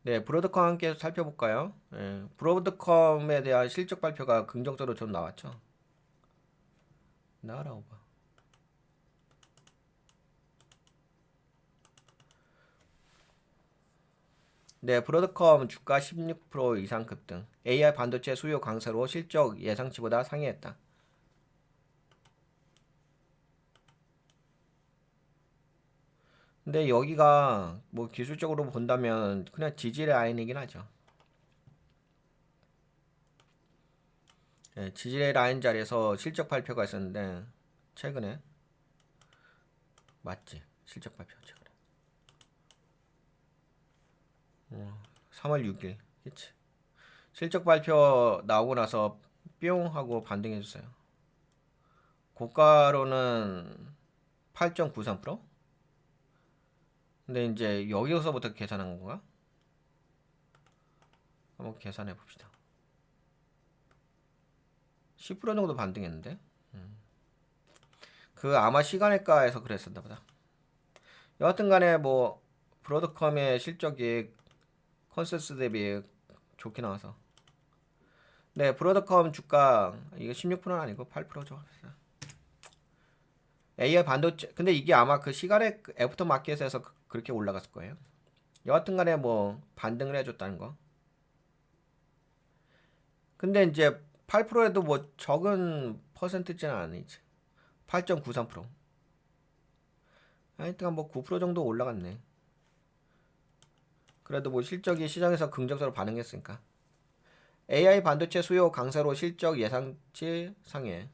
네, 브로드컴 함께 살펴볼까요? 브로드컴에 대한 실적 발표가 긍정적으로 좀 나왔죠. 나와봐. 네, 브로드컴 주가 16% 이상 급등. AI 반도체 수요 강세로 실적 예상치보다 상회했다. 근데 여기가 뭐 기술적으로 본다면 그냥 지지 라인이긴 하죠. 지지 라인 자리에서 실적 발표가 있었는데 최근에 맞지? 실적 발표 최근에. 3월 6일. 그치? 실적 발표 나오고 나서 뿅 하고 반등해줬어요. 고가로는 8.93%? 근데 이제 여기서부터 계산한 건가? 한번 계산해 봅시다. 10% 정도 반등했는데? 그 아마 시간외가에서 그랬었나 보다. 여하튼 간에 뭐 브로드컴의 실적이 컨센서스 대비 좋게 나와서 네, 브로드컴 주가 이거 16%는 아니고 8%죠. AI 반도체 근데 이게 아마 그 시간의 애프터 마켓에서 그렇게 올라갔을 거예요. 여하튼 간에 뭐 반등을 해줬다는 거. 근데 이제 8%에도 뭐 적은 퍼센트지는 아니지. 8.93%. 하여튼 뭐 9% 정도 올라갔네. 그래도 뭐 실적이 시장에서 긍정적으로 반응했으니까. AI 반도체 수요 강세로 실적 예상치 상해.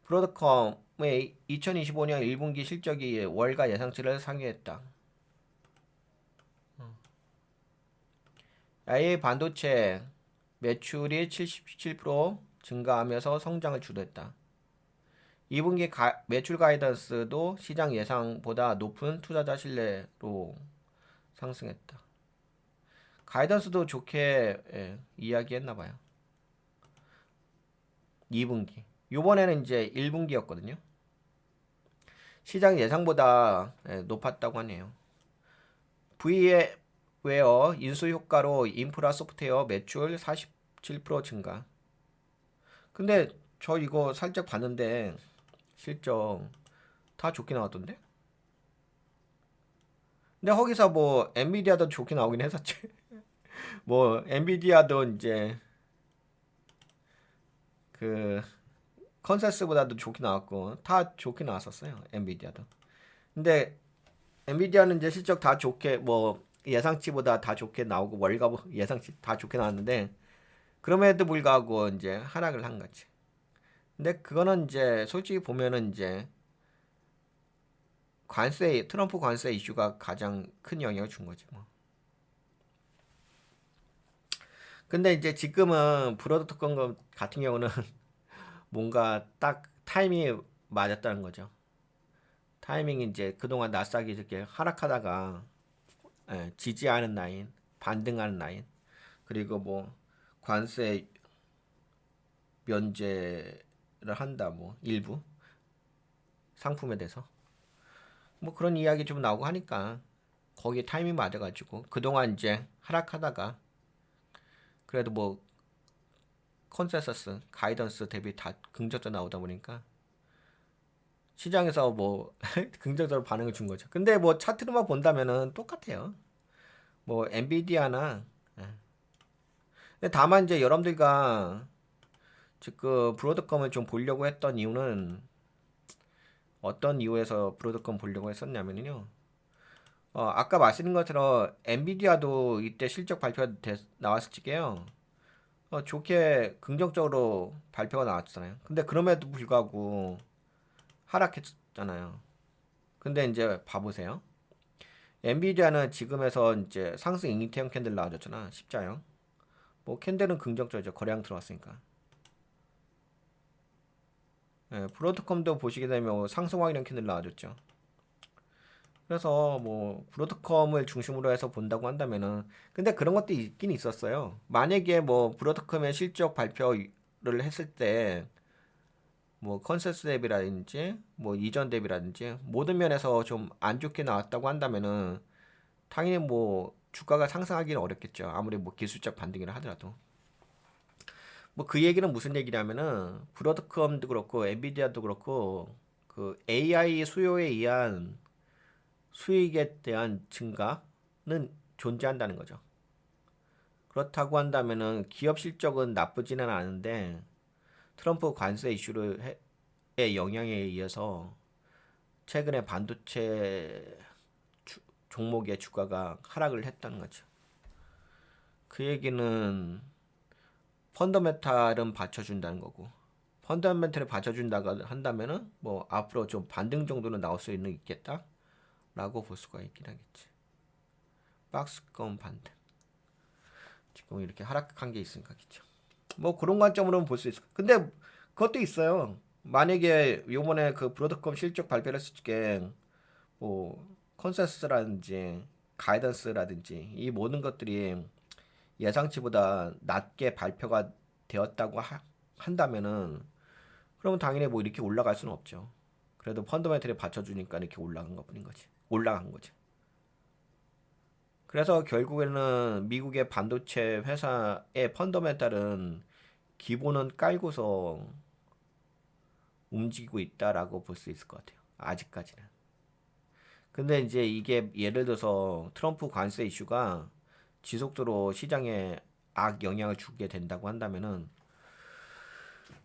브로드컴의 2025년 1분기 실적이 월가 예상치를 상회했다. AI 반도체 매출이 77% 증가하면서 성장을 주도했다. 2분기 매출 가이던스도 시장 예상보다 높은 투자자 신뢰로 상승했다. 가이던스도 좋게 이야기했나 봐요. 2분기. 요번에는 이제 1분기였거든요. 시장 예상보다 높았다고 하네요. V웨어 인수 효과로 인프라 소프트웨어 매출 47% 증가. 근데 저 이거 살짝 봤는데 실적 다 좋게 나왔던데? 근데 거기서 뭐 엔비디아도 좋게 나오긴 했었지. 뭐 엔비디아도 이제 그 컨센서스보다도 좋게 나왔고 다 좋게 나왔었어요. 엔비디아도. 근데 엔비디아는 이제 실적 다 좋게 뭐 예상치보다 다 좋게 나오고 월가 예상치 다 좋게 나왔는데 그럼에도 불구하고 이제 하락을 한 거지. 근데 그거는 이제 솔직히 보면은 이제 관세 트럼프 관세 이슈가 가장 큰 영향을 준 거지 뭐. 근데 이제 지금은 브로드컴 같은 경우는 뭔가 딱 타이밍이 맞았다는 거죠. 타이밍이 이제 그동안 나스닥이 이렇게 하락하다가 지지하는 라인, 반등하는 라인, 그리고 뭐 관세 면제를 한다 뭐 일부 상품에 대해서 뭐 그런 이야기 좀 나오고 하니까 거기에 타이밍 맞아가지고 그동안 이제 하락하다가 그래도 뭐 컨센서스 가이던스 대비 다 긍정적 나오다 보니까 시장에서 뭐 긍정적으로 반응을 준 거죠. 근데 뭐 차트로만 본다면은 똑같아요. 뭐 엔비디아나 근데 다만 이제 여러분들과 지금 브로드컴을 좀 보려고 했던 이유는 어떤 이유에서 브로드컴 보려고 했었냐면요. 아까 말씀드린 것처럼 엔비디아도 이때 실적 발표가 나왔을 적에요. 좋게 긍정적으로 발표가 나왔잖아요. 근데 그럼에도 불구하고 하락했잖아요. 근데 이제 봐보세요. 엔비디아는 지금에서 이제 상승 인기형 캔들 나와줬잖아. 십자형. 뭐 캔들은 긍정적이죠. 거래량 들어왔으니까. 브로드컴도 보시게 되면 뭐 상승 확인형 캔들 나와줬죠. 그래서 뭐 브로드컴을 중심으로 해서 본다고 한다면은 근데 그런 것도 있긴 있었어요. 만약에 뭐 브로드컴의 실적 발표를 했을 때 뭐 컨센서스 대비라든지 뭐 이전 대비라든지 모든 면에서 좀 안 좋게 나왔다고 한다면은 당연히 뭐 주가가 상승하기는 어렵겠죠. 아무리 뭐 기술적 반등이라 하더라도. 뭐 그 얘기는 무슨 얘기냐면은 브로드컴도 그렇고 엔비디아도 그렇고 그 AI 수요에 의한 수익에 대한 증가는 존재한다는 거죠. 그렇다고 한다면은 기업 실적은 나쁘지는 않은데 트럼프 관세 이슈의 영향에 의해서 최근에 반도체 종목의 주가가 하락을 했다는 거죠. 그 얘기는 펀더멘탈은 받쳐준다는 거고 펀더멘탈을 받쳐준다고 한다면은 뭐 앞으로 좀 반등 정도는 나올 수 있겠다라고 볼 수가 있긴 하겠지. 박스권 반등. 지금 이렇게 하락한 게 있으니까겠죠. 뭐 그런 관점으로는 볼 수 있을. 근데 그것도 있어요. 만약에 요번에 그 브로드컴 실적 발표를 했을 때뭐 컨센서스라든지 가이던스라든지 이 모든 것들이 예상치보다 낮게 발표가 되었다고 한다면은 그러면 당연히 뭐 이렇게 올라갈 수는 없죠. 그래도 펀더멘털에 받쳐주니까 이렇게 올라간 것뿐인 거지. 올라간 거지. 그래서 결국에는 미국의 반도체 회사의 펀더멘탈은 기본은 깔고서 움직이고 있다라고 볼 수 있을 것 같아요. 아직까지는. 근데 이제 이게 예를 들어서 트럼프 관세 이슈가 지속적으로 시장에 악 영향을 주게 된다고 한다면은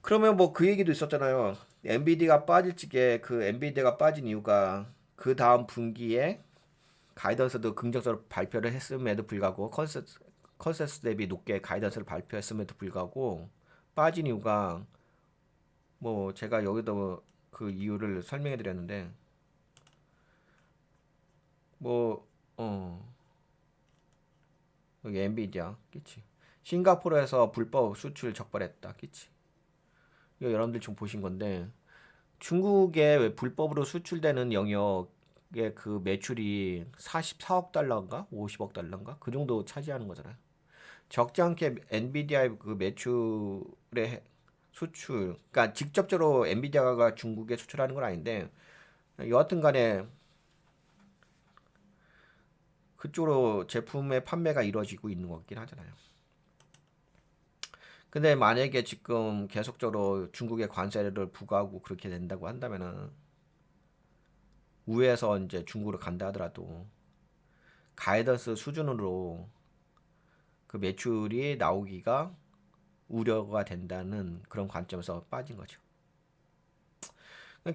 그러면 뭐 그 얘기도 있었잖아요. 엔비디아가 빠질 적에 그 엔비디아가 빠진 이유가 그 다음 분기에 가이던스도 긍정적으로 발표를 했음에도 불구하고 컨센서스 대비 높게 가이던스를 발표했음에도 불구하고 빠진 이유가 뭐 제가 여기도 그 이유를 설명해 드렸는데 뭐 여기 엔비디아 그치 싱가포르에서 불법 수출 적발했다 그치 이거 여러분들 좀 보신 건데 중국에 불법으로 수출되는 영역의 그 매출이 44억 달러인가 50억 달러인가 그 정도 차지하는 거잖아요. 적지 않게 엔비디아의 그 매출의 수출 그러니까 직접적으로 엔비디아가 중국에 수출하는 건 아닌데 여하튼 간에 그쪽으로 제품의 판매가 이루어지고 있는 것 같긴 하잖아요. 근데 만약에 지금 계속적으로 중국에 관세를 부과하고 그렇게 된다고 한다면은 우회해서 이제 중국으로 간다 하더라도 가이던스 수준으로 그 매출이 나오기가 우려가 된다는 그런 관점에서 빠진 거죠.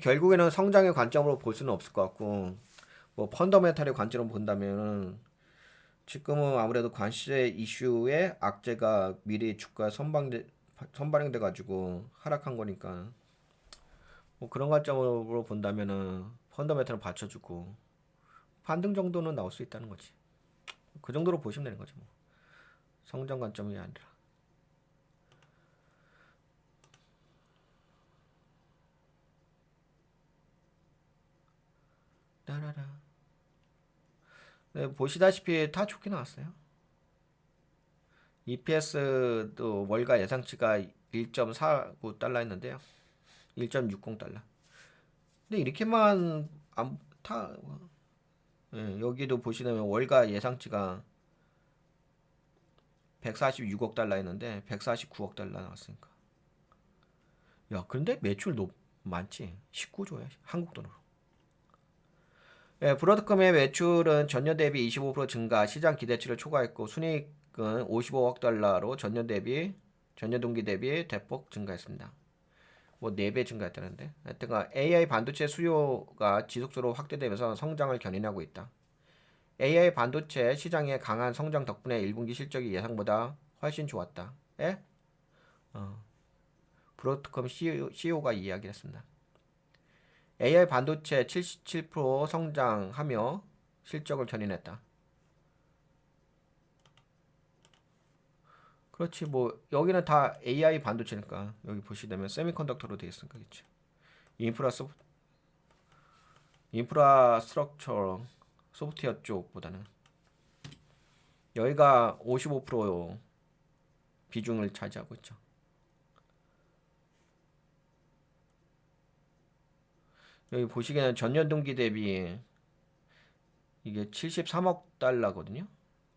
결국에는 성장의 관점으로 볼 수는 없을 것 같고 뭐 펀더멘탈의 관점으로 본다면 지금은 아무래도 관세 이슈의 악재가 미리 주가 선반영돼 가지고 하락한 거니까 뭐 그런 관점으로 본다면은 펀더멘탈을 받쳐주고 반등 정도는 나올 수 있다는 거지. 그 정도로 보시면 되는 거죠. 뭐. 성장 관점이 아니라. 따라라. 네, 보시다시피 다 좋게 나왔어요. EPS도 월가 예상치가 1.49달러였는데요. 1.60달러. 근데 이렇게만 안, 타, 예, 여기도 보시면 월가 예상치가 146억 달러였는데 149억 달러 나왔으니까. 야, 근데 매출 많지. 19조야. 한국 돈으로. 예, 브로드컴의 매출은 전년 대비 25% 증가, 시장 기대치를 초과했고 순이익은 55억 달러로 전년 동기 대비 대폭 증가했습니다. 뭐 4배 증가했다는데. 하여튼 AI 반도체 수요가 지속적으로 확대되면서 성장을 견인하고 있다. AI 반도체 시장의 강한 성장 덕분에 1분기 실적이 예상보다 훨씬 좋았다. 예? 브로드컴 CEO가 이야기했습니다. AI 반도체 77% 성장하며 실적을 견인했다. 그렇지 뭐 여기는 다 AI 반도체니까 여기 보시면 세미컨덕터로 되어 있으니까 그렇지. 인프라 소 인프라스트럭처 소프트웨어 쪽보다는 여기가 55% 비중을 차지하고 있죠. 여기 보시기에는 전년 동기 대비 이게 73억 달러거든요.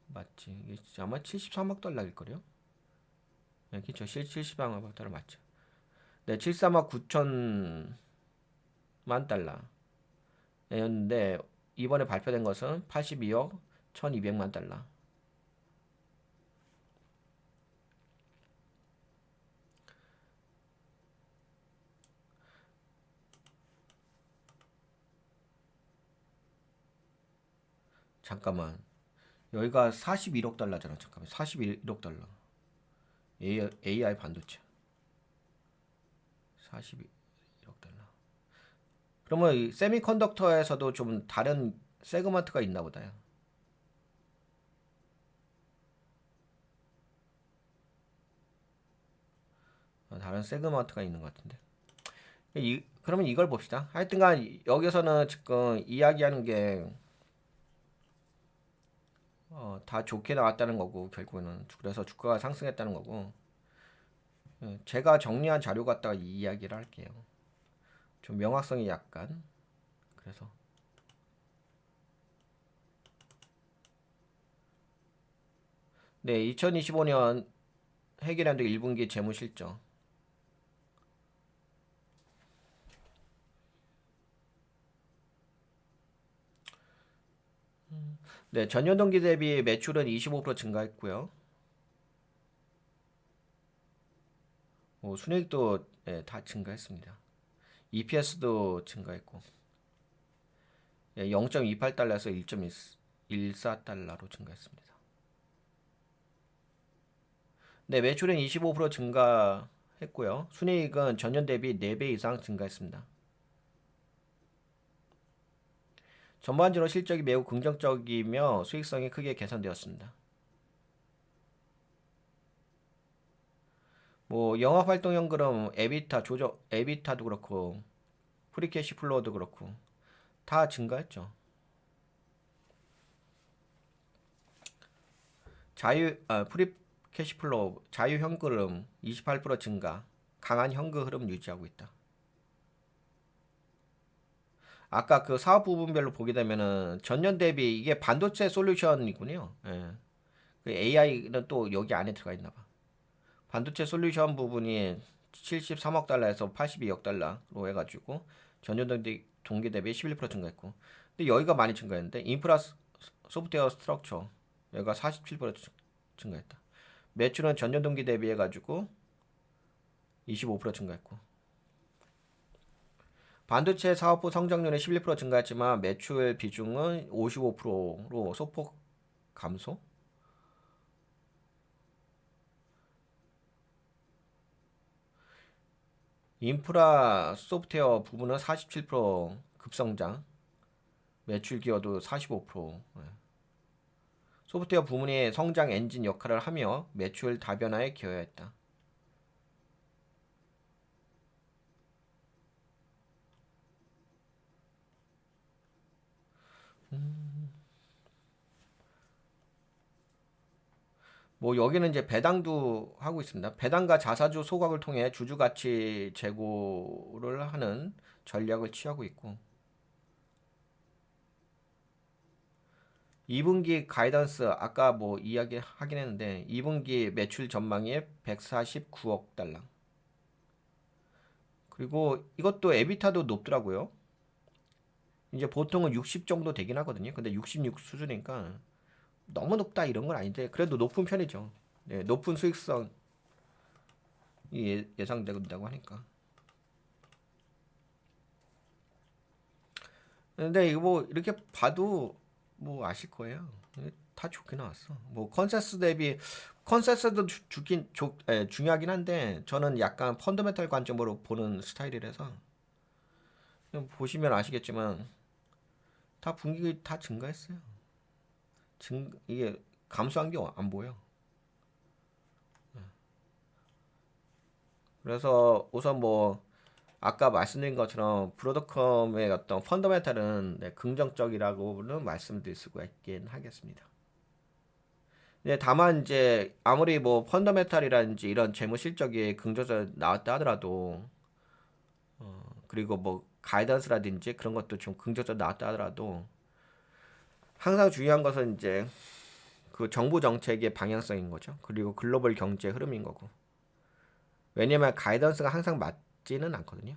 맞지? 이게 아마 73억 달러일 거요. 네, 그쵸. 73억 달러 맞죠? 네, 73억 9천만 달러였는데 이번에 발표된 것은 82억 1200만 달러. 잠깐만. 여기가 41억 달러잖아. 잠깐만. 41억 달러. AI 반도체. 41억 달러. 그러면 이 세미컨덕터에서도 좀 다른 세그먼트가 있나 보다요. 다른 세그먼트가 있는 것 같은데. 그러면 이걸 봅시다. 하여튼간 여기서는 지금 이야기하는 게 다 좋게 나왔다는 거고 결국에는 그래서 주가가 상승했다는 거고 제가 정리한 자료 갖다가 이 이야기를 할게요. 좀 명확성이 약간 그래서 네 2025년 회계연도 1분기 재무실적 네 전년 동기 대비 매출은 25% 증가했고요. 순이익도 네, 다 증가했습니다. EPS도 증가했고 0.28달러에서 1.14달러로 증가했습니다. 네, 매출은 25% 증가했고요. 순이익은 전년 대비 4배 이상 증가했습니다. 전반적으로 실적이 매우 긍정적이며 수익성이 크게 개선되었습니다. 뭐 영업활동 현금, 에비타 조정, 에비타도 그렇고 프리캐시 플로우도 그렇고 다 증가했죠. 프리캐시 플로우, 자유 현금 28% 증가, 강한 현금 흐름 유지하고 있다. 아까 그 사업 부분별로 보게 되면은 전년 대비 이게 반도체 솔루션이군요. 예. 그 AI는 또 여기 안에 들어가 있나 봐. 반도체 솔루션 부분이 73억 달러에서 82억 달러로 해가지고 전년 동기 대비 11% 증가했고, 근데 여기가 많이 증가했는데 인프라 소프트웨어 스트럭처 여기가 47% 증가했다. 매출은 전년 동기 대비 해가지고 25% 증가했고, 반도체 사업부 성장률은 11% 증가했지만 매출 비중은 55%로 소폭 감소. 인프라 소프트웨어 부분은 47% 급성장, 매출 기여도 45%. 소프트웨어 부문이 성장 엔진 역할을 하며 매출 다변화에 기여했다. 뭐 여기는 이제 배당도 하고 있습니다. 배당과 자사주 소각을 통해 주주 가치 제고를 하는 전략을 취하고 있고, 2분기 가이던스 아까 뭐 이야기 하긴 했는데 2분기 매출 전망이 149억 달러. 그리고 이것도 에비타도 높더라고요. 이제 보통은 60 정도 되긴 하거든요. 근데 66 수준이니까 너무 높다 이런 건 아닌데 그래도 높은 편이죠. 네, 높은 수익성이 예상된다고 하니까. 근데 이거 뭐 이렇게 봐도 뭐 아실 거예요. 다 좋게 나왔어. 뭐 컨센서스 대비 컨센서스도 중요하긴 한데 저는 약간 펀더멘탈 관점으로 보는 스타일이라서 보시면 아시겠지만 다 분기 다 증가했어요. 이게 감소한 게 안 보여. 그래서 우선 뭐 아까 말씀드린 것처럼 브로드컴의 어떤 펀더멘탈은 네, 긍정적이라고는 말씀드릴 수가 있긴 하겠습니다. 네, 다만 이제 아무리 뭐 펀더멘탈이라든지 이런 재무 실적이 긍정적으로 나왔다 하더라도 그리고 뭐 가이던스라든지 그런 것도 좀 긍정적으로 나왔다 하더라도 항상 중요한 것은 이제 그 정부 정책의 방향성인 거죠. 그리고 글로벌 경제 흐름인 거고. 왜냐면 가이던스가 항상 맞지는 않거든요.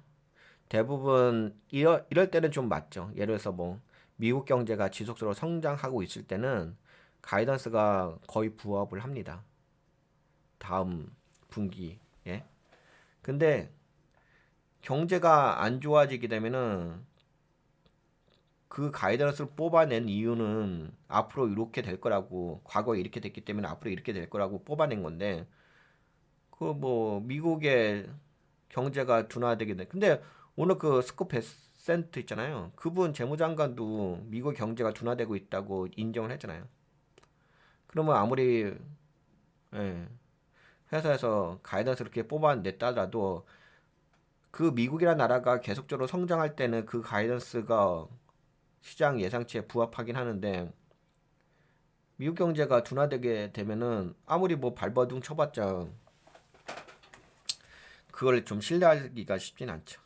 대부분 이럴 때는 좀 맞죠. 예를 들어서 뭐 미국 경제가 지속적으로 성장하고 있을 때는 가이던스가 거의 부합을 합니다. 다음 분기에. 근데 경제가 안 좋아지게 되면은 그 가이던스를 뽑아낸 이유는 앞으로 이렇게 될 거라고, 과거에 이렇게 됐기 때문에 앞으로 이렇게 될 거라고 뽑아낸 건데, 그 뭐 미국의 경제가 둔화되게 돼. 근데 오늘 그 스콧 베센트 있잖아요. 그분 재무장관도 미국 경제가 둔화되고 있다고 인정을 했잖아요. 그러면 아무리 예, 회사에서 가이던스를 이렇게 뽑아냈다라도 그 미국이라는 나라가 계속적으로 성장할 때는 그 가이던스가 시장 예상치에 부합하긴 하는데 미국 경제가 둔화되게 되면은 아무리 뭐 발버둥 쳐봤자 그걸 좀 신뢰하기가 쉽진 않죠.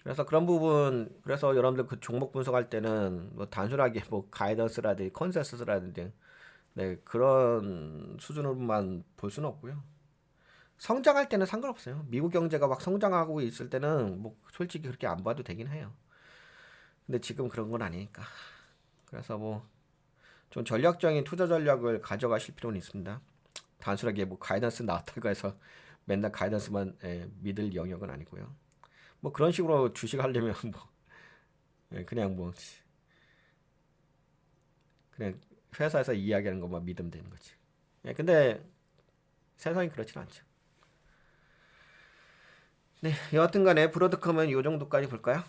그래서 그런 부분, 그래서 여러분들 그 종목 분석할 때는 뭐 단순하게 뭐 가이던스라든지 컨센서스라든지 네, 그런 수준으로만 볼 수는 없고요. 성장할 때는 상관없어요. 미국 경제가 막 성장하고 있을 때는 뭐 솔직히 그렇게 안 봐도 되긴 해요. 근데 지금 그런 건 아니니까. 그래서 뭐 좀 전략적인 투자 전략을 가져가실 필요는 있습니다. 단순하게 뭐 가이던스 나왔다고 해서 맨날 가이던스만 믿을 영역은 아니고요. 뭐 그런 식으로 주식 하려면 뭐 그냥 뭐 그냥 회사에서 이야기하는 것만 믿으면 되는 거지. 근데 세상이 그렇진 않죠. 네, 여하튼 간에 브로드컴은 요 정도까지 볼까요?